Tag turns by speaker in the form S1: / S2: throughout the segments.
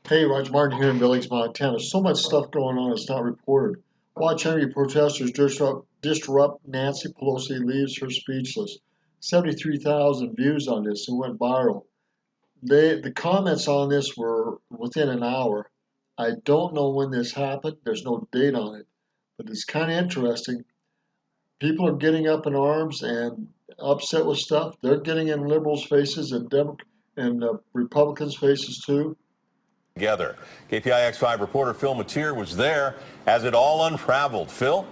S1: Hey, Roger Martin here in Billings, Montana. So much stuff going on it's not reported. Watch angry protesters disrupt Nancy Pelosi leaves her speechless. 73,000 views on this and went viral. The comments on this were within an hour. I don't know when this happened. There's no date on it, but it's kind of interesting. People are getting up in arms and upset with stuff. They're getting in liberals' faces and Republicans' faces too.
S2: Together. KPIX5 reporter Phil Mateer was there as it all unraveled. Phil?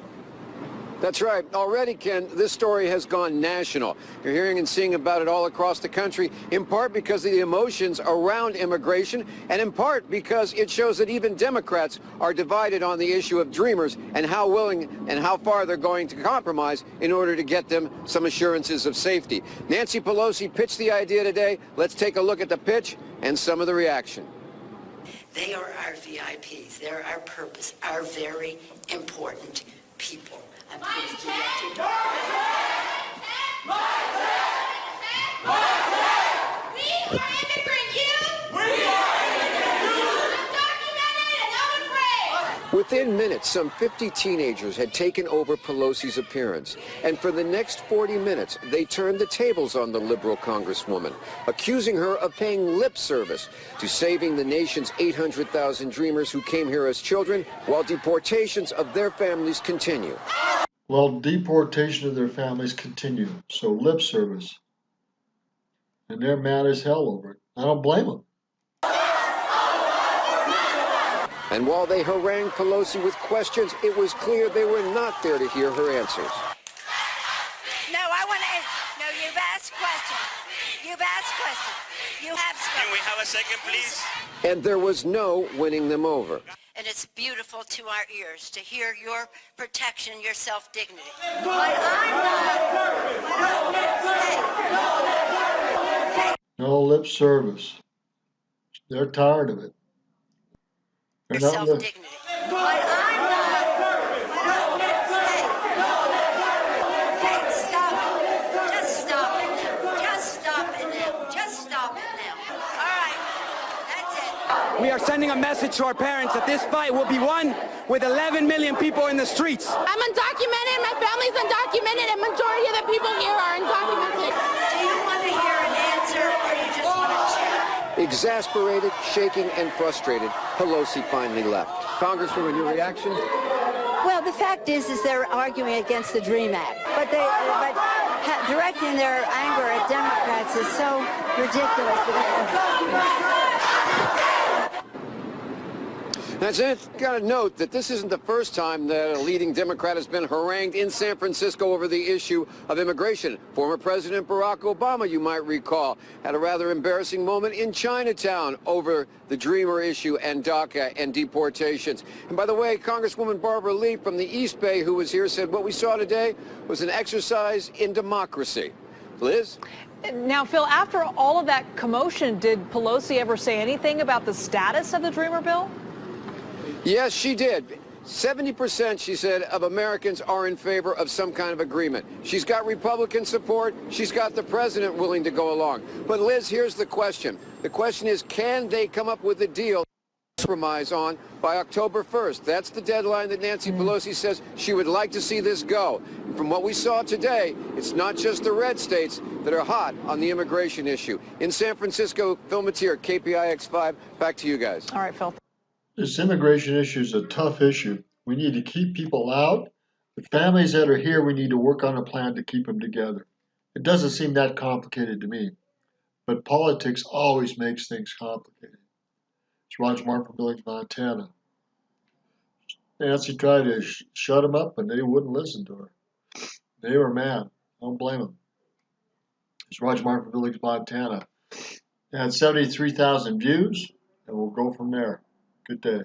S3: That's right. Already, Ken, this story has gone national. You're hearing and seeing about it all across the country, in part because of the emotions around immigration, and in part because it shows that even Democrats are divided on the issue of dreamers and how willing and how far they're going to compromise in order to get them some assurances of safety. Nancy Pelosi pitched the idea today. Let's take a look at the pitch and some of the reaction.
S4: They are our VIPs. They're our purpose, our very important people. I'm pleased to let
S5: We are immigrant youth. We are immigrant youth. Undocumented and unafraid.
S3: Within minutes, some 50 teenagers had taken over Pelosi's appearance. And for the next 40 minutes, they turned the tables on the liberal congresswoman, accusing her of paying lip service to saving the nation's 800,000 dreamers who came here as children, while deportations of their families continue.
S1: Well, deportation of their families continue, so lip service. And they're mad as hell over it. I don't blame them.
S3: And while they harangued Pelosi with questions, it was clear they were not there to hear her answers.
S5: No, you've asked questions. You've asked questions. You have spoken.
S6: Can we have a second, please?
S3: And there was no winning them over.
S4: And it's beautiful to our ears to hear your protection, your self-dignity.
S1: No lip service. They're tired of it. They're
S4: Your
S1: not
S4: self-dignity.
S7: We are sending a message to our parents that this fight will be won with 11 million people in the streets.
S8: I'm undocumented, my family's undocumented, and majority of the people here are undocumented.
S4: Do you want to hear an answer or you just want to chat?
S3: Exasperated, shaking, and frustrated, Pelosi finally left. Congresswoman, your reaction?
S9: Well, the fact is they're arguing against the DREAM Act, but directing their anger at Democrats is so ridiculous.
S3: That's it. Got to note that this isn't the first time that a leading Democrat has been harangued in San Francisco over the issue of immigration. Former President Barack Obama, you might recall, had a rather embarrassing moment in Chinatown over the Dreamer issue and DACA and deportations. And by the way, Congresswoman Barbara Lee from the East Bay, who was here, said what we saw today was an exercise in democracy. Liz?
S10: Now, Phil, after all of that commotion, did Pelosi ever say anything about the status of the Dreamer bill?
S3: Yes, she did. 70%, she said, of Americans are in favor of some kind of agreement. She's got Republican support. She's got the president willing to go along. But, Liz, here's the question. The question is, can they come up with a deal to compromise on by October 1st? That's the deadline that Nancy Pelosi says she would like to see this go. And from what we saw today, it's not just the red states that are hot on the immigration issue. In San Francisco, Phil Mateer, KPIX5, back to you guys.
S10: All right, Phil.
S1: This immigration issue is a tough issue. We need to keep people out. The families that are here, we need to work on a plan to keep them together. It doesn't seem that complicated to me, but politics always makes things complicated. It's Roger Martin from Billings, Montana. Nancy tried to shut them up, and they wouldn't listen to her. They were mad. I don't blame them. It's Roger Martin from Billings, Montana. It had 73,000 views, and we'll go from there. Good day.